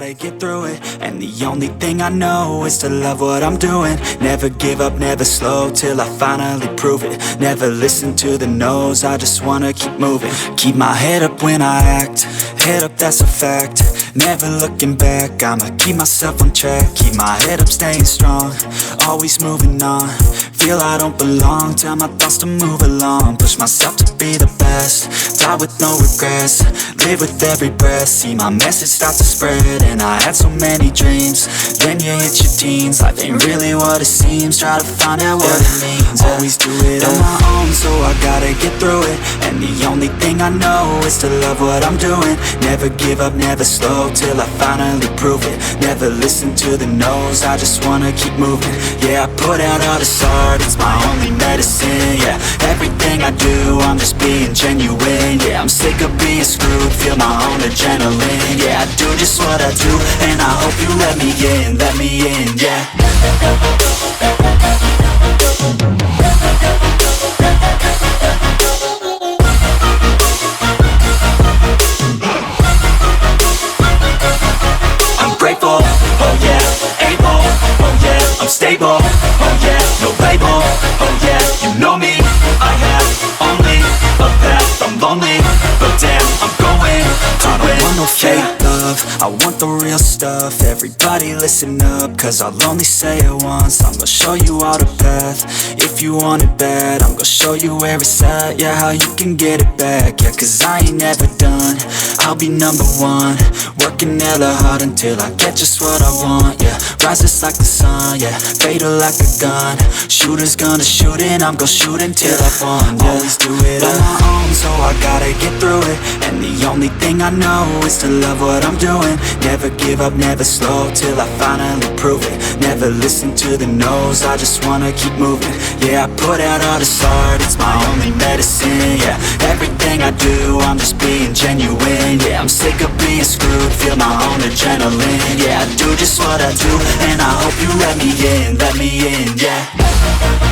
gotta get through it. And the only thing I know is to love what I'm doing. Never give up, never slow, till I finally prove it. Never listen to the no's, I just wanna keep moving. Keep my head up when I act, head up, that's a fact. Never looking back, I'ma keep myself on track. Keep my head up, staying strong, always moving on. Feel I don't belong, tell my thoughts to move along. Push myself to be the best, die with no regrets. Live with every breath, see my message start to spread. And I had so many dreams, then you hit your teens. Life ain't really what it seems, try to find out what it means. Always do it on my own, so I gotta get through it. And the only thing I know is to love what I'm doing. Never give up, never slow, till I finally prove it. Never listen to the no's, I just wanna keep moving. Yeah, I put out all this art, it's my only medicine. Yeah, everything I do, I'm just being genuine. Yeah, I'm sick of being screwed, feel my own adrenaline. Yeah, I do just what I do, and I hope you let me in, yeah. I'm grateful, oh yeah, able, oh yeah, I'm stable, oh yeah, no label, oh yeah, you know me, I have only a path, I'm lonely, but damn, I'm going to win. I don't want no fake love, I want the real stuff. Everybody listen up, cause I'll only say it once. I'm gonna show you all the path, if you want it bad. I'm gonna show you where it's at, yeah, how you can get it back. Yeah, cause I ain't never done, I'll be number one. Working hella hard until I get just what I want, yeah. Rises like the sun, yeah, fatal like a gun. Shooters gonna shoot and I'm gonna shoot until I won, yeah. Always do it on my own, so I gotta get through it. And the only thing I know is to love what I'm doing. Never give up, never slow, till I finally prove it. Never listen to the no's, I just wanna keep moving. Yeah, I put out all this art, it's my only medicine. Yeah, everything I do, I'm just being genuine. Yeah, I'm sick of being screwed, feel my own adrenaline. Yeah, I do just what I do, and I hope you let me in, yeah.